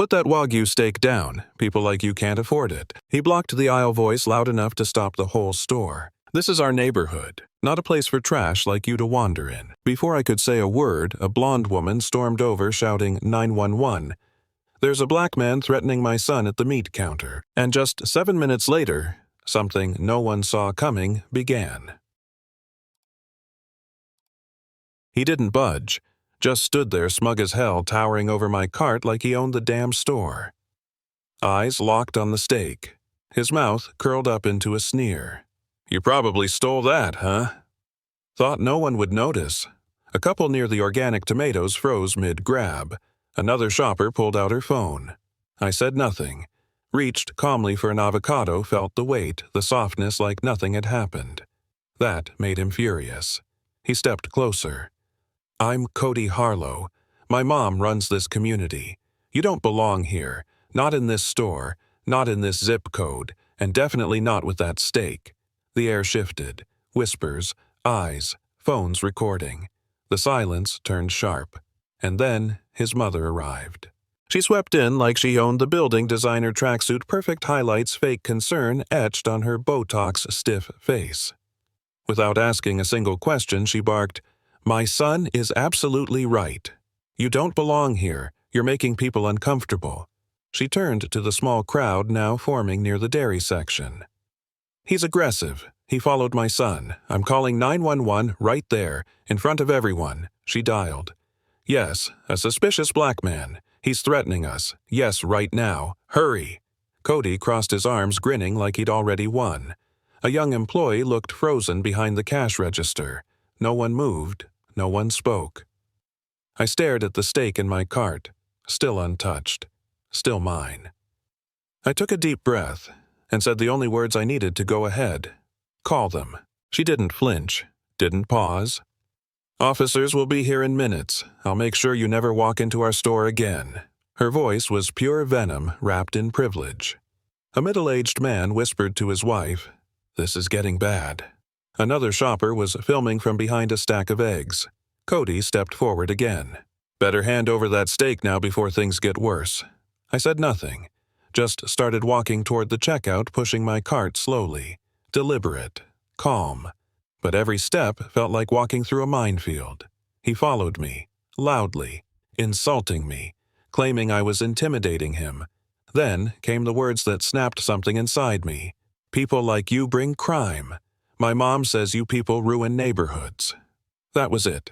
Put that Wagyu steak down. People like you can't afford it. He blocked the aisle voice loud enough to stop the whole store. This is our neighborhood, not a place for trash like you to wander in. Before I could say a word, a blonde woman stormed over shouting 911. There's a black man threatening my son at the meat counter. And just 7 minutes later, something no one saw coming began. He didn't budge, just stood there smug as hell, towering over my cart like he owned the damn store. Eyes locked on the steak, his mouth curled up into a sneer. You probably stole that, huh? Thought no one would notice. A couple near the organic tomatoes froze mid-grab. Another shopper pulled out her phone. I said nothing. Reached calmly for an avocado, felt the weight, the softness like nothing had happened. That made him furious. He stepped closer. I'm Cody Harlow. My mom runs this community. You don't belong here. Not in this store, not in this zip code, and definitely not with that steak. The air shifted. Whispers, eyes, phones recording. The silence turned sharp. And then his mother arrived. She swept in like she owned the building, designer tracksuit, perfect highlights, fake concern etched on her Botox-stiff face. Without asking a single question, she barked, My son is absolutely right. You don't belong here. You're making people uncomfortable. She turned to the small crowd now forming near the dairy section. He's aggressive. He followed my son. I'm calling 911 right there, in front of everyone. She dialed. Yes, a suspicious black man. He's threatening us. Yes, right now. Hurry. Cody crossed his arms, grinning like he'd already won. A young employee looked frozen behind the cash register. No one moved. No one spoke. I stared at the steak in my cart, still untouched, still mine. I took a deep breath and said the only words I needed to go ahead. Call them. She didn't flinch, didn't pause. Officers will be here in minutes. I'll make sure you never walk into our store again. Her voice was pure venom wrapped in privilege. A middle-aged man whispered to his wife, This is getting bad. Another shopper was filming from behind a stack of eggs. Cody stepped forward again. Better hand over that steak now before things get worse. I said nothing, just started walking toward the checkout, pushing my cart slowly, deliberate, calm. But every step felt like walking through a minefield. He followed me, loudly, insulting me, claiming I was intimidating him. Then came the words that snapped something inside me. People like you bring crime. My mom says you people ruin neighborhoods. That was it.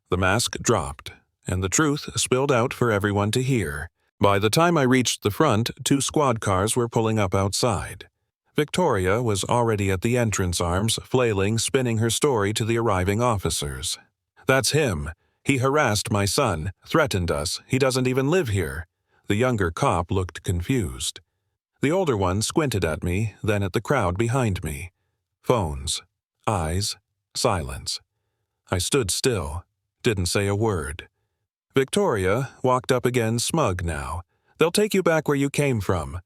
The mask dropped, and the truth spilled out for everyone to hear. By the time I reached the front, 2 squad cars were pulling up outside. Victoria was already at the entrance arms, flailing, spinning her story to the arriving officers. That's him. He harassed my son, threatened us. He doesn't even live here. The younger cop looked confused. The older one squinted at me, then at the crowd behind me. Phones, eyes, silence. I stood still, didn't say a word. Victoria walked up again, smug now. They'll take you back where you came from.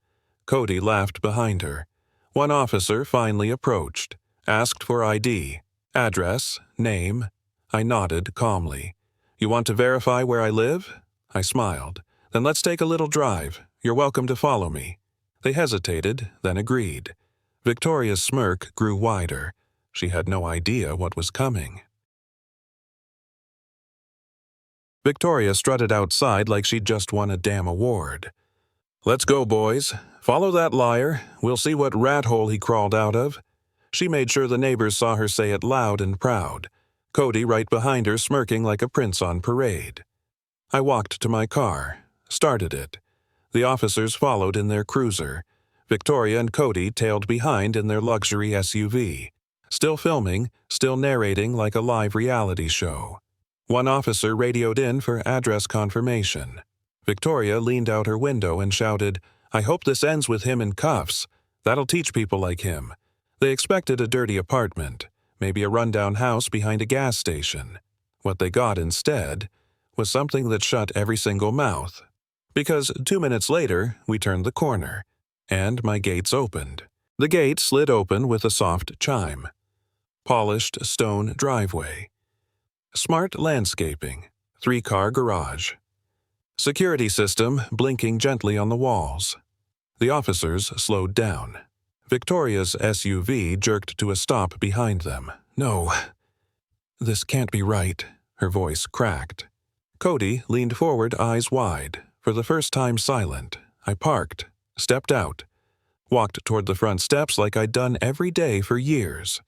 Cody laughed behind her. One officer finally approached, asked for ID, address, name. I nodded calmly. You want to verify where I live? I smiled. Then let's take a little drive. You're welcome to follow me. They hesitated, then agreed. Victoria's smirk grew wider. She had no idea what was coming. Victoria strutted outside like she'd just won a damn award. Let's go, boys. Follow that liar. We'll see what rat hole he crawled out of. She made sure the neighbors saw her say it loud and proud. Cody right behind her, smirking like a prince on parade. I walked to my car, started it. The officers followed in their cruiser. Victoria and Cody tailed behind in their luxury SUV. Still filming, still narrating like a live reality show. One officer radioed in for address confirmation. Victoria leaned out her window and shouted, I hope this ends with him in cuffs. That'll teach people like him. They expected a dirty apartment, maybe a rundown house behind a gas station. What they got instead was something that shut every single mouth. Because 2 minutes later, we turned the corner, and my gates opened. The gate slid open with a soft chime. Polished stone driveway. Smart landscaping. 3-car garage. Security system blinking gently on the walls. The officers slowed down. Victoria's SUV jerked to a stop behind them. No. This can't be right. Her voice cracked. Cody leaned forward, eyes wide, for the first time silent. I parked, stepped out, walked toward the front steps like I'd done every day for years.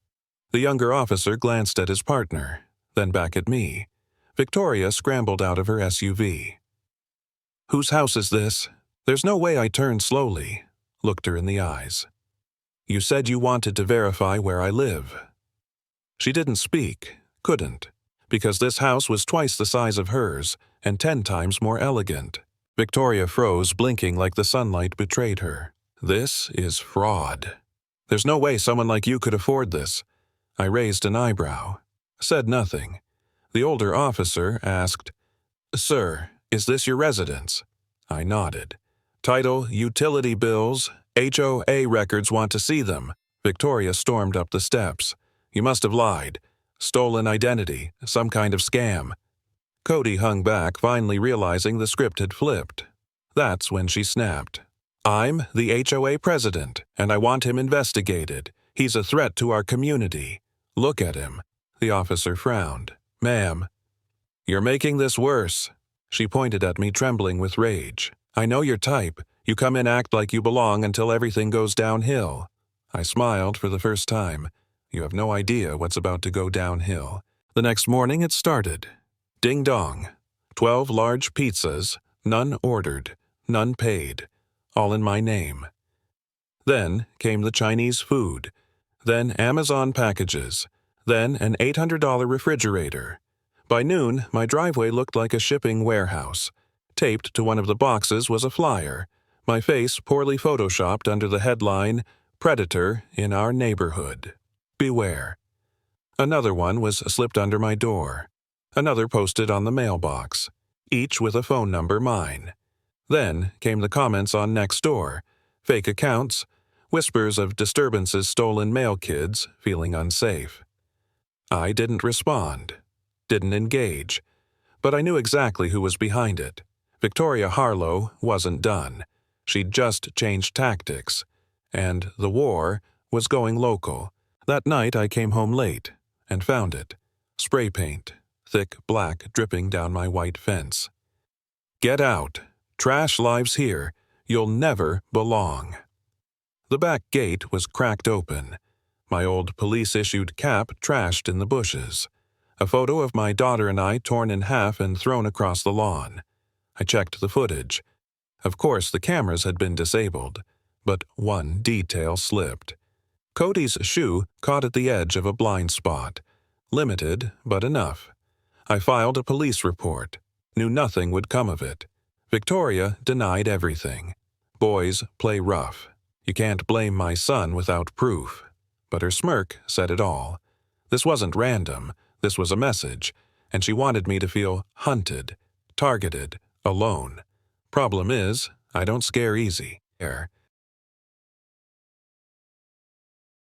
The younger officer glanced at his partner, then back at me. Victoria scrambled out of her SUV. "Whose house is this?" There's no way I turned slowly, looked her in the eyes. "You said you wanted to verify where I live." She didn't speak, couldn't, because this house was twice the size of hers and 10 times more elegant. Victoria froze, blinking like the sunlight betrayed her. "This is fraud. There's no way someone like you could afford this." I raised an eyebrow, said nothing. The older officer asked, "Sir, is this your residence?" I nodded. "Title, utility bills, HOA records, want to see them." Victoria stormed up the steps. "You must have lied. Stolen identity, some kind of scam." Cody hung back, finally realizing the script had flipped. That's when she snapped. "I'm the HOA president, and I want him investigated. He's a threat to our community. Look at him." The officer frowned. "Ma'am, you're making this worse." She pointed at me, trembling with rage. "I know your type. You come in, act like you belong until everything goes downhill." I smiled for the first time. You have no idea what's about to go downhill. The next morning it started. Ding dong. 12 large pizzas, none ordered, none paid, all in my name. Then came the Chinese food, then Amazon packages, then an $800 refrigerator. By noon, my driveway looked like a shipping warehouse. Taped to one of the boxes was a flyer, my face poorly photoshopped under the headline, "Predator in Our Neighborhood. Beware." Another one was slipped under my door. Another posted on the mailbox, each with a phone number, mine. Then came the comments on Nextdoor, fake accounts, whispers of disturbances, stolen mail, kids feeling unsafe. I didn't respond, didn't engage, but I knew exactly who was behind it. Victoria Harlow wasn't done. She'd just changed tactics, and the war was going local. That night I came home late and found it. Spray paint, thick black dripping down my white fence. "Get out. Trash lives here. You'll never belong." The back gate was cracked open. My old police-issued cap trashed in the bushes. A photo of my daughter and I torn in half and thrown across the lawn. I checked the footage. Of course, the cameras had been disabled, but one detail slipped. Cody's shoe caught at the edge of a blind spot. Limited, but enough. I filed a police report. Knew nothing would come of it. Victoria denied everything. Boys play rough. You can't blame my son without proof. But her smirk said it all. This wasn't random. This was a message, and she wanted me to feel hunted, targeted, alone. Problem is, I don't scare easy.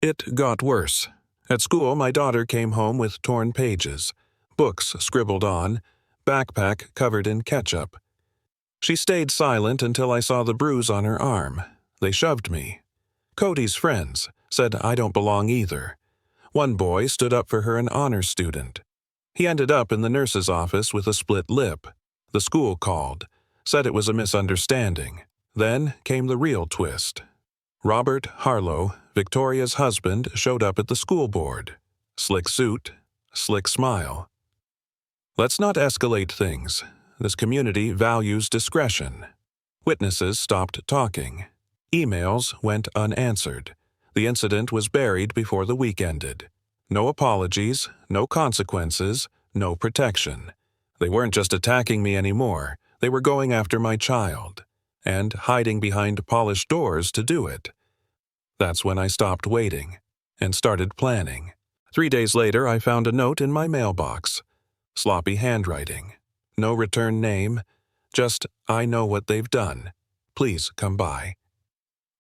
It got worse. At school, my daughter came home with torn pages, books scribbled on, backpack covered in ketchup. She stayed silent until I saw the bruise on her arm. They shoved me. Cody's friends said I don't belong either. One boy stood up for her, an honor student. He ended up in the nurse's office with a split lip. The school called, said it was a misunderstanding. Then came the real twist. Robert Harlow, Victoria's husband, showed up at the school board. Slick suit, slick smile. Let's not escalate things. This community values discretion. Witnesses stopped talking. Emails went unanswered. The incident was buried before the week ended. No apologies, no consequences, no protection. They weren't just attacking me anymore. They were going after my child, and hiding behind polished doors to do it. That's when I stopped waiting and started planning. 3 days later, I found a note in my mailbox. Sloppy handwriting. No return name. Just, "I know what they've done. Please come by."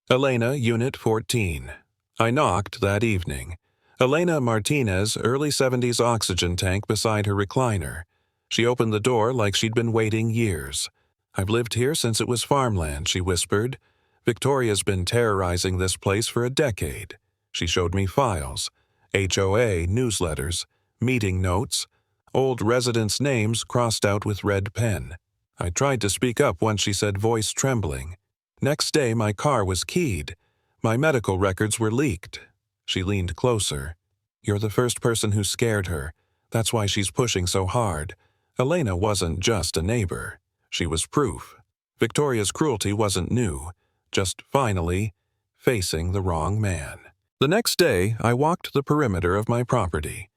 Elena, Unit 14. I knocked that evening. Elena Martinez, early 70s, oxygen tank beside her recliner. She opened the door like she'd been waiting years. I've lived here since it was farmland, she whispered. Victoria's been terrorizing this place for a decade. She showed me files, HOA newsletters, meeting notes, old residents' names crossed out with red pen. I tried to speak up once she said, voice trembling. Next day my car was keyed. My medical records were leaked. She leaned closer. You're the first person who scared her. That's why she's pushing so hard. Elena wasn't just a neighbor. She was proof. Victoria's cruelty wasn't new, just finally facing the wrong man. The next day, I walked the perimeter of my property.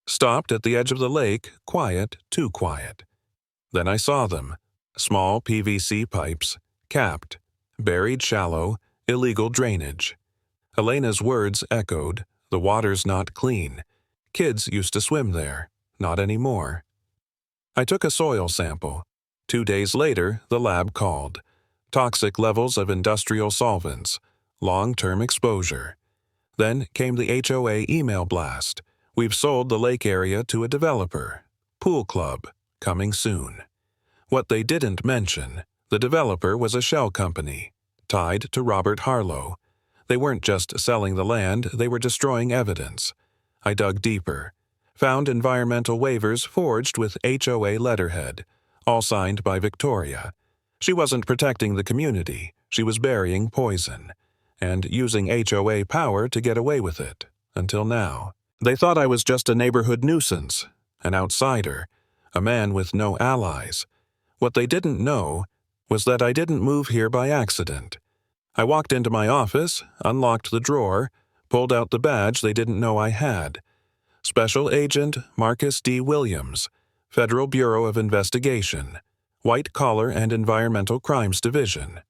Stopped at the edge of the lake, quiet, too quiet. Then I saw them. Small PVC pipes, capped, buried shallow, illegal drainage. Elena's words echoed, the water's not clean. Kids used to swim there, not anymore. I took a soil sample. 2 days later, the lab called. Toxic levels of industrial solvents, long-term exposure. Then came the HOA email blast. We've sold the lake area to a developer. Pool club, coming soon. What they didn't mention, the developer was a shell company, tied to Robert Harlow. They weren't just selling the land, they were destroying evidence. I dug deeper, found environmental waivers forged with HOA letterhead, all signed by Victoria. She wasn't protecting the community, she was burying poison, and using HOA power to get away with it, until now. They thought I was just a neighborhood nuisance, an outsider, a man with no allies. What they didn't know was that I didn't move here by accident. I walked into my office, unlocked the drawer, pulled out the badge they didn't know I had. Special Agent Marcus D. Williams, Federal Bureau of Investigation, White Collar and Environmental Crimes Division.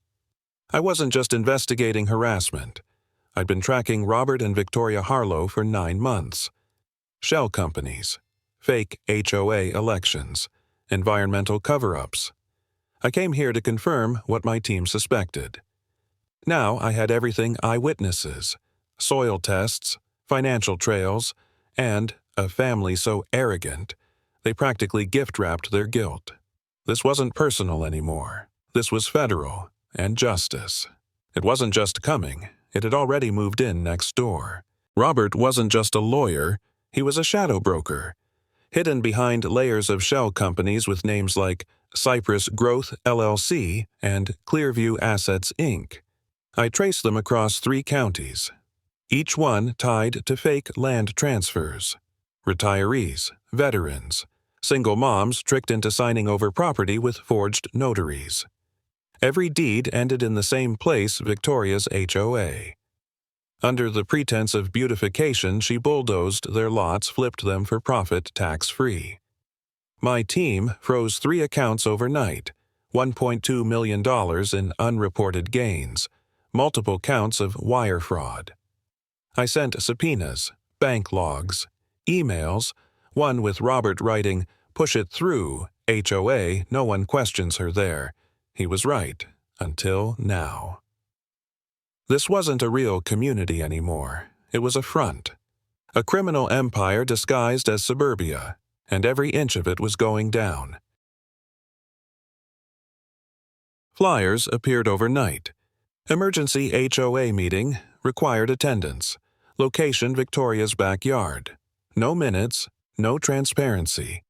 I wasn't just investigating harassment. I'd been tracking Robert and Victoria Harlow for 9 months. Shell companies, fake HOA elections, environmental cover-ups. I came here to confirm what my team suspected. Now I had everything eyewitnesses, soil tests, financial trails, and a family so arrogant, they practically gift-wrapped their guilt. This wasn't personal anymore. This was federal and justice. It wasn't just coming. It had already moved in next door. Robert wasn't just a lawyer. He was a shadow broker, hidden behind layers of shell companies with names like Cypress Growth LLC and Clearview Assets Inc. I traced them across 3 counties, each one tied to fake land transfers. Retirees, veterans, single moms tricked into signing over property with forged notaries. Every deed ended in the same place, Victoria's HOA. Under the pretense of beautification, she bulldozed their lots, flipped them for profit tax-free. My team froze 3 accounts overnight, $1.2 million in unreported gains, multiple counts of wire fraud. I sent subpoenas, bank logs, emails, one with Robert writing, "Push it through, HOA, no one questions her there." He was right, until now. This wasn't a real community anymore. It was a front. A criminal empire disguised as suburbia, and every inch of it was going down. Flyers appeared overnight. Emergency HOA meeting, required attendance. Location Victoria's backyard. No minutes, no transparency.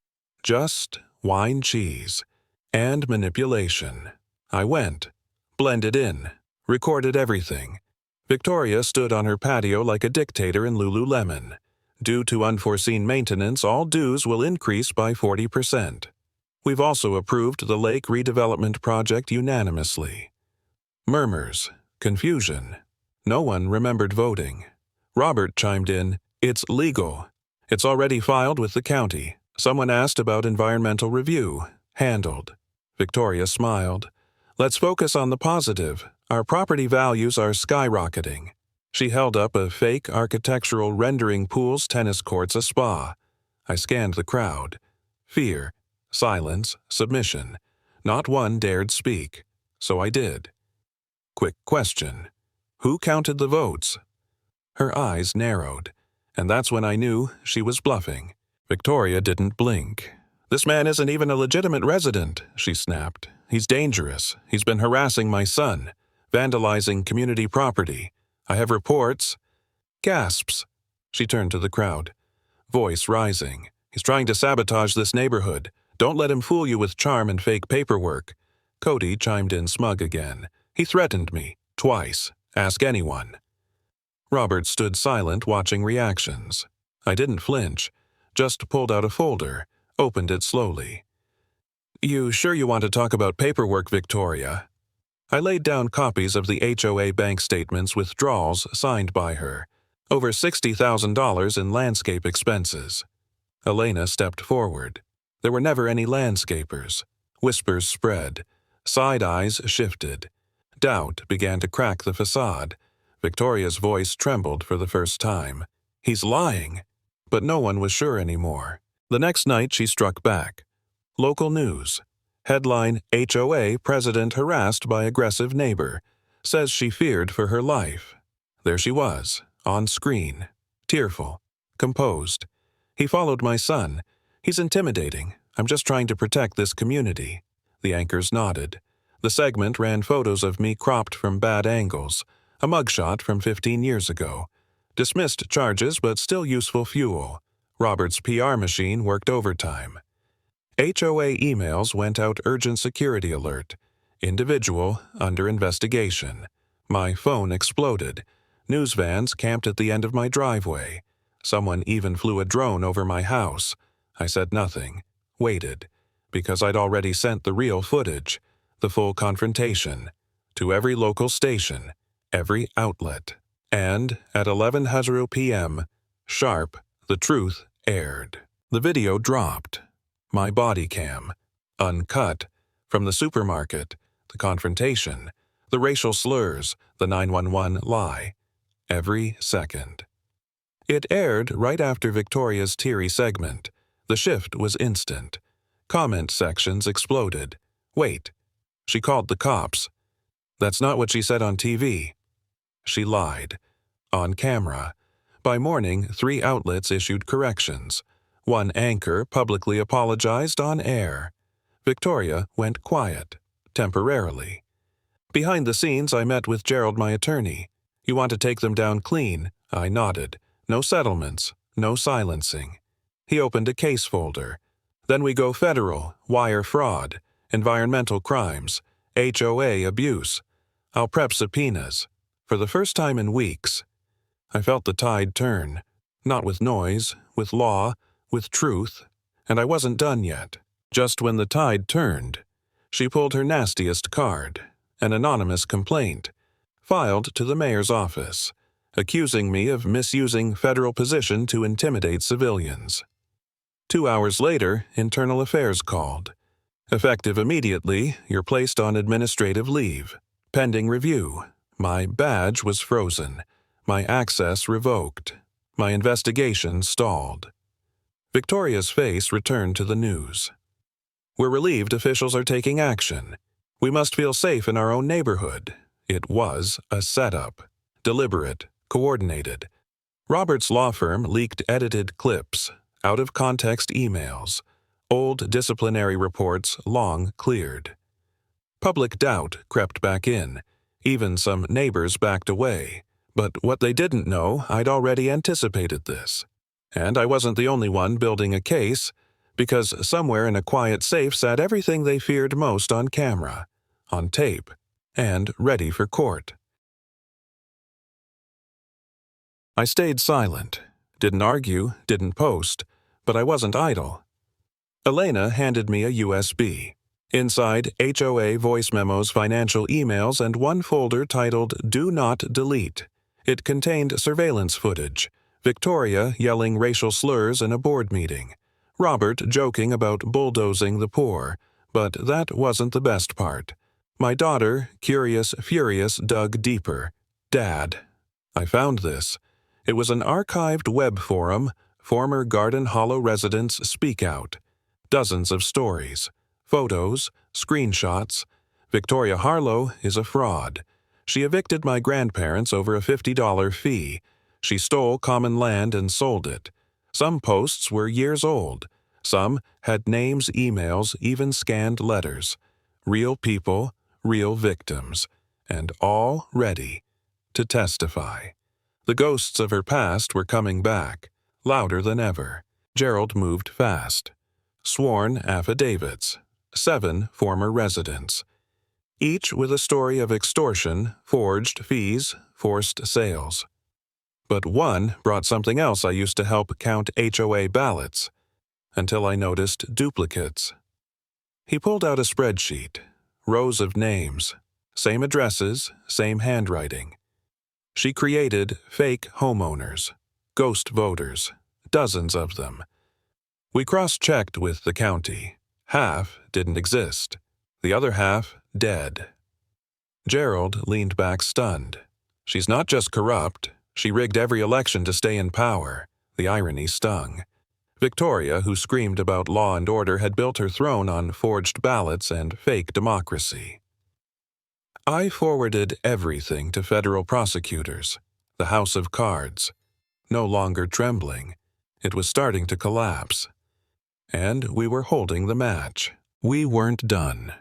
Just wine cheese and manipulation. I went, blended in, recorded everything. Victoria stood on her patio like a dictator in Lululemon. Due to unforeseen maintenance, all dues will increase by 40%. We've also approved the lake redevelopment project unanimously. Murmurs, confusion. No one remembered voting. Robert chimed in, "It's legal. It's already filed with the county. Someone asked about environmental review. Handled." Victoria smiled. "Let's focus on the positive. Our property values are skyrocketing." She held up a fake architectural rendering pools, tennis courts, a spa. I scanned the crowd. Fear, silence, submission. Not one dared speak. So I did. Quick question. Who counted the votes? Her eyes narrowed, and that's when I knew she was bluffing. Victoria didn't blink. "This man isn't even a legitimate resident," she snapped. He's dangerous. He's been harassing my son, vandalizing community property. I have reports." Gasps. She turned to the crowd, voice rising. "He's trying to sabotage this neighborhood. Don't let him fool you with charm and fake paperwork." Cody chimed in smug again. "He threatened me, twice. Ask anyone." Robert stood silent, watching reactions. I didn't flinch, just pulled out a folder, opened it slowly. "You sure you want to talk about paperwork, Victoria?" I laid down copies of the HOA bank statements withdrawals signed by her. Over $60,000 in landscape expenses. Elena stepped forward. There were never any landscapers. Whispers spread. Side eyes shifted. Doubt began to crack the facade. Victoria's voice trembled for the first time. "He's lying." But no one was sure anymore. The next night she struck back. Local news. Headline: HOA president harassed by aggressive neighbor. Says she feared for her life. There she was, on screen. Tearful. Composed. "He followed my son. He's intimidating. I'm just trying to protect this community." The anchors nodded. The segment ran photos of me cropped from bad angles. A mugshot from 15 years ago. Dismissed charges, but still useful fuel. Robert's PR machine worked overtime. HOA emails went out urgent security alert. Individual under investigation. My phone exploded. News vans camped at the end of my driveway. Someone even flew a drone over my house. I said nothing. Waited. Because I'd already sent the real footage. The full confrontation. To every local station. Every outlet. And at 11:00 p.m., sharp, the truth aired. The video dropped. My body cam. Uncut. From the supermarket. The confrontation. The racial slurs. The 911 lie. Every second. It aired right after Victoria's teary segment. The shift was instant. Comment sections exploded. "Wait. She called the cops. That's not what she said on TV." She lied. On camera. By morning, 3 outlets issued corrections. 1 anchor publicly apologized on air. Victoria went quiet. Temporarily. Behind the scenes, I met with Gerald, my attorney. "You want to take them down clean?" I nodded. "No settlements. No silencing." He opened a case folder. "Then we go federal, wire fraud, environmental crimes, HOA abuse. I'll prep subpoenas." For the first time in weeks, I felt the tide turn. Not with noise, with law, with truth. And I wasn't done yet. Just when the tide turned, she pulled her nastiest card. An anonymous complaint. Filed to the mayor's office. Accusing me of misusing federal position to intimidate civilians. 2 hours later, Internal Affairs called. Effective immediately, you're placed on administrative leave. Pending review. My badge was frozen. My access revoked. My investigation stalled. Victoria's face returned to the news. "We're relieved officials are taking action. We must feel safe in our own neighborhood." It was a setup. Deliberate. Coordinated. Robert's law firm leaked edited clips, out-of-context emails, old disciplinary reports long cleared. Public doubt crept back in. Even some neighbors backed away. But what they didn't know, I'd already anticipated this. And I wasn't the only one building a case, because somewhere in a quiet safe sat everything they feared most on camera, on tape, and ready for court. I stayed silent, didn't argue, didn't post, but I wasn't idle. Elena handed me a USB. Inside, HOA voice memos, financial emails, and one folder titled "Do Not Delete." It contained surveillance footage, Victoria yelling racial slurs in a board meeting, Robert joking about bulldozing the poor, but that wasn't the best part. My daughter, curious, furious, dug deeper. "Dad." I found this. It was an archived web forum, former Garden Hollow residents speak out. Dozens of stories. Photos, screenshots. Victoria Harlow is a fraud. She evicted my grandparents over a $50 fee. She stole common land and sold it. Some posts were years old. Some had names, emails, even scanned letters. Real people, real victims, and all ready to testify. The ghosts of her past were coming back, louder than ever. Gerald moved fast. Sworn affidavits. 7 former residents. Each with a story of extortion, forged fees, forced sales. But one brought something else I used to help count HOA ballots, until I noticed duplicates. He pulled out a spreadsheet, rows of names, same addresses, same handwriting. She created fake homeowners, ghost voters, dozens of them. We cross-checked with the county. Half didn't exist. The other half dead. Gerald leaned back stunned. She's not just corrupt. She rigged every election to stay in power. The irony stung. Victoria, who screamed about law and order, had built her throne on forged ballots and fake democracy. I forwarded everything to federal prosecutors, the House of Cards. No longer trembling. It was starting to collapse. And we were holding the match. We weren't done.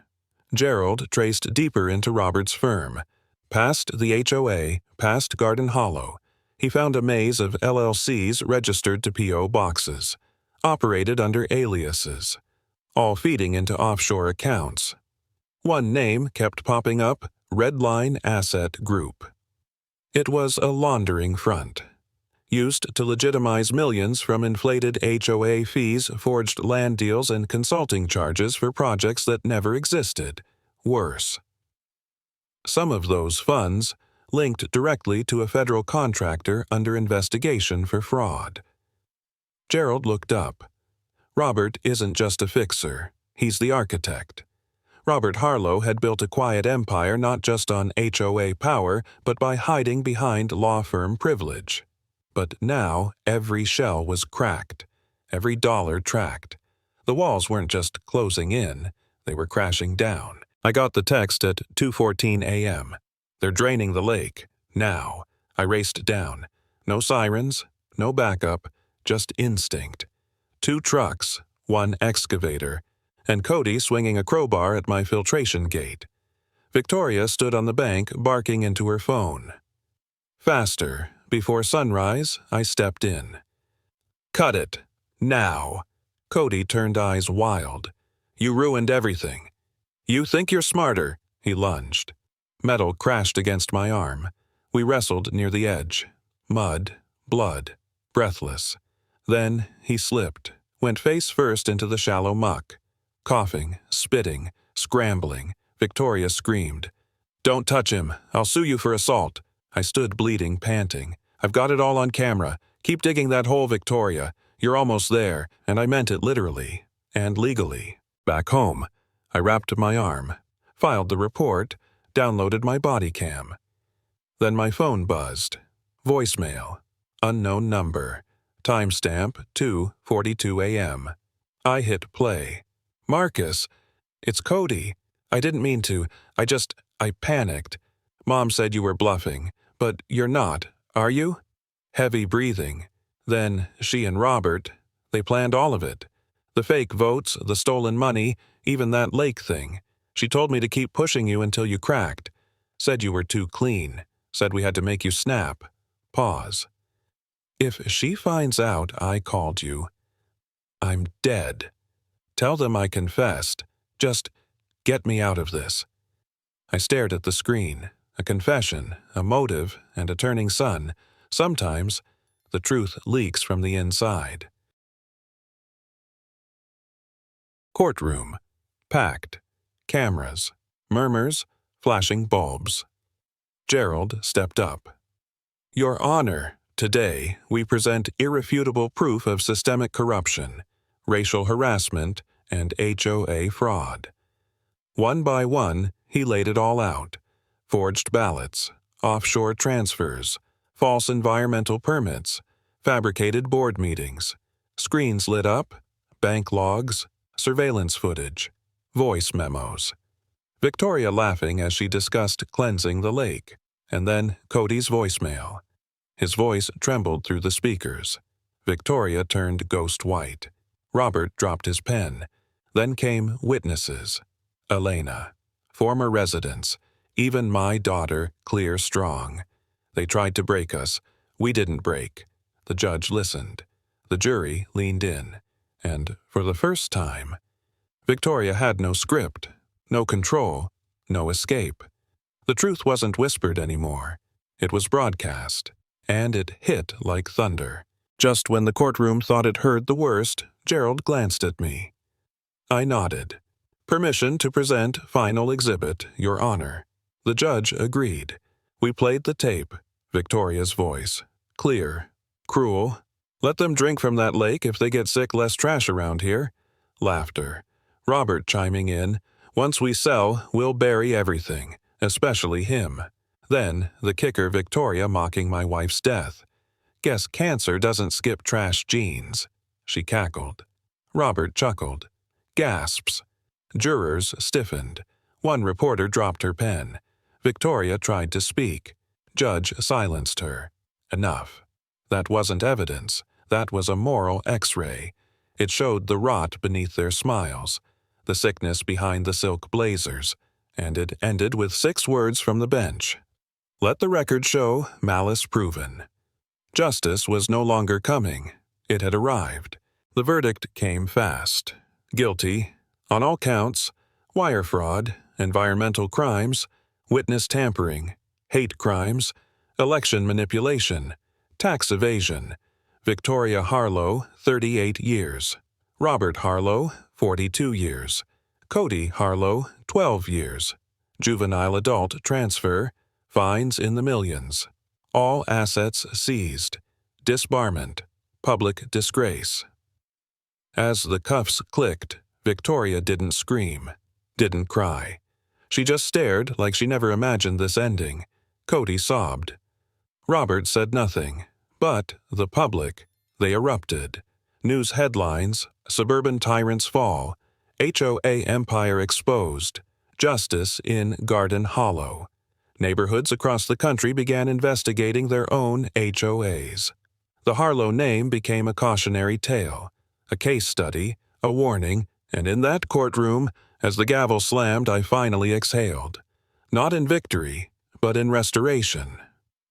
Gerald traced deeper into Robert's firm. Past the HOA, past Garden Hollow, he found a maze of LLCs registered to P.O. boxes, operated under aliases, all feeding into offshore accounts. One name kept popping up, Redline Asset Group. It was a laundering front, used to legitimize millions from inflated HOA fees, forged land deals, and consulting charges for projects that never existed. Worse. Some of those funds linked directly to a federal contractor under investigation for fraud. Gerald looked up. Robert isn't just a fixer, he's the architect. Robert Harlow had built a quiet empire not just on HOA power, but by hiding behind law firm privilege. But now every shell was cracked, every dollar tracked. The walls weren't just closing in, they were crashing down. I got the text at 2:14 a.m. They're draining the lake. Now. I raced down. No sirens, no backup, just instinct. 2 trucks, 1 excavator, and Cody swinging a crowbar at my filtration gate. Victoria stood on the bank, barking into her phone. Faster. Before sunrise, I stepped in. Cut it. Now. Cody turned eyes wild. You ruined everything. You think you're smarter, he lunged. Metal crashed against my arm. We wrestled near the edge. Mud, blood, breathless. Then he slipped, went face first into the shallow muck. Coughing, spitting, scrambling, Victoria screamed. Don't touch him. I'll sue you for assault. I stood bleeding, panting. I've got it all on camera. Keep digging that hole, Victoria. You're almost there, and I meant it literally and legally. Back home, I wrapped my arm, filed the report, downloaded my body cam. Then my phone buzzed. Voicemail. Unknown number. Timestamp 2:42 a.m. I hit play. Marcus, it's Cody. I didn't mean to. I panicked. Mom said you were bluffing, but you're not, are you? Heavy breathing. Then she and Robert, they planned all of it. The fake votes, the stolen money, even that lake thing. She told me to keep pushing you until you cracked. Said you were too clean. Said we had to make you snap. Pause. If she finds out I called you, I'm dead. Tell them I confessed. Just get me out of this. I stared at the screen. A confession, a motive, and a turning sun. Sometimes, the truth leaks from the inside. Courtroom. Packed. Cameras. Murmurs. Flashing bulbs. Gerald stepped up. Your Honor, today we present irrefutable proof of systemic corruption, racial harassment, and HOA fraud. One by one, he laid it all out. Forged ballots, offshore transfers, false environmental permits, fabricated board meetings, screens lit up, bank logs, surveillance footage, voice memos. Victoria laughing as she discussed cleansing the lake, and then Cody's voicemail. His voice trembled through the speakers. Victoria turned ghost white. Robert dropped his pen. Then came witnesses. Elena. former residents, even my daughter, clear strong. They tried to break us. We didn't break. The judge listened. The jury leaned in. And for the first time, Victoria had no script, no control, no escape. The truth wasn't whispered anymore. It was broadcast, and it hit like thunder. Just when the courtroom thought it heard the worst, Gerald glanced at me. I nodded. Permission to present final exhibit, Your Honor. The judge agreed. We played the tape. Victoria's voice. Clear. Cruel. Let them drink from that lake if they get sick, less trash around here. Laughter. Robert chiming in. Once we sell, we'll bury everything, especially him. Then, the kicker Victoria mocking my wife's death. Guess cancer doesn't skip trash genes. She cackled. Robert chuckled. Gasps. Jurors stiffened. One reporter dropped her pen. Victoria tried to speak. Judge silenced her. Enough. That wasn't evidence. That was a moral X-ray. It showed the rot beneath their smiles, the sickness behind the silk blazers, and it ended with 6 words from the bench. Let the record show malice proven. Justice was no longer coming. It had arrived. The verdict came fast. Guilty, on all counts, wire fraud, environmental crimes, witness tampering, hate crimes, election manipulation, tax evasion. Victoria Harlow, 38 years. Robert Harlow, 42 years. Cody Harlow, 12 years. Juvenile adult transfer, fines in the millions. All assets seized. Disbarment. Public disgrace. As the cuffs clicked, Victoria didn't scream, didn't cry. She just stared like she never imagined this ending. Cody sobbed. Robert said nothing, but the public, they erupted. News headlines, suburban tyrants fall, HOA empire exposed, justice in Garden Hollow. Neighborhoods across the country began investigating their own HOAs. The Harlow name became a cautionary tale, a case study, a warning, and in that courtroom, as the gavel slammed, I finally exhaled. Not in victory, but in restoration.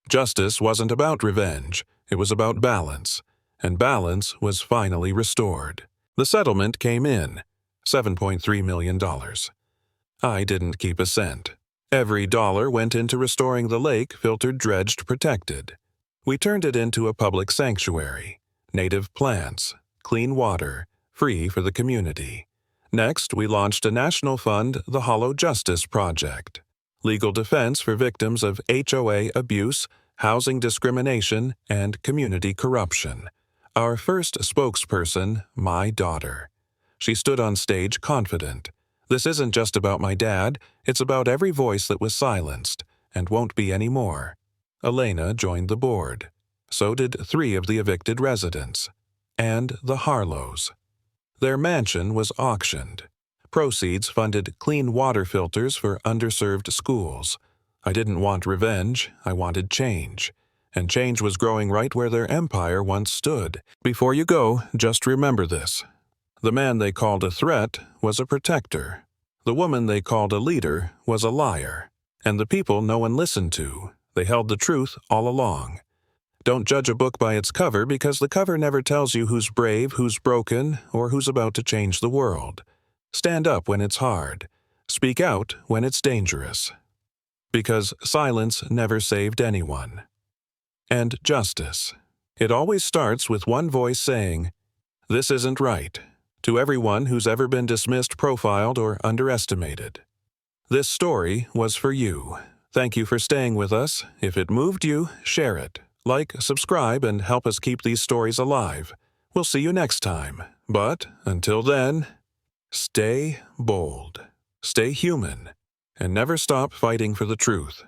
Justice wasn't about revenge, it was about balance, and balance was finally restored. The settlement came in, $7.3 million. I didn't keep a cent. Every dollar went into restoring the lake, filtered, dredged, protected. We turned it into a public sanctuary, native plants, clean water, free for the community. Next, we launched a national fund, the Hollow Justice Project. Legal defense for victims of HOA abuse, housing discrimination, and community corruption. Our first spokesperson, my daughter. She stood on stage confident. This isn't just about my dad, it's about every voice that was silenced, and won't be any more. Elena joined the board. So did 3 of the evicted residents. And the Harlows. Their mansion was auctioned. Proceeds funded clean water filters for underserved schools. I didn't want revenge, I wanted change. And change was growing right where their empire once stood. Before you go, just remember this. The man they called a threat was a protector. The woman they called a leader was a liar. And the people no one listened to, they held the truth all along. Don't judge a book by its cover because the cover never tells you who's brave, who's broken, or who's about to change the world. Stand up when it's hard. Speak out when it's dangerous. Because silence never saved anyone. And justice. It always starts with one voice saying, "This isn't right," to everyone who's ever been dismissed, profiled, or underestimated. This story was for you. Thank you for staying with us. If it moved you, share it. Like, subscribe, and help us keep these stories alive. We'll see you next time. But, until then, stay bold, stay human, and never stop fighting for the truth.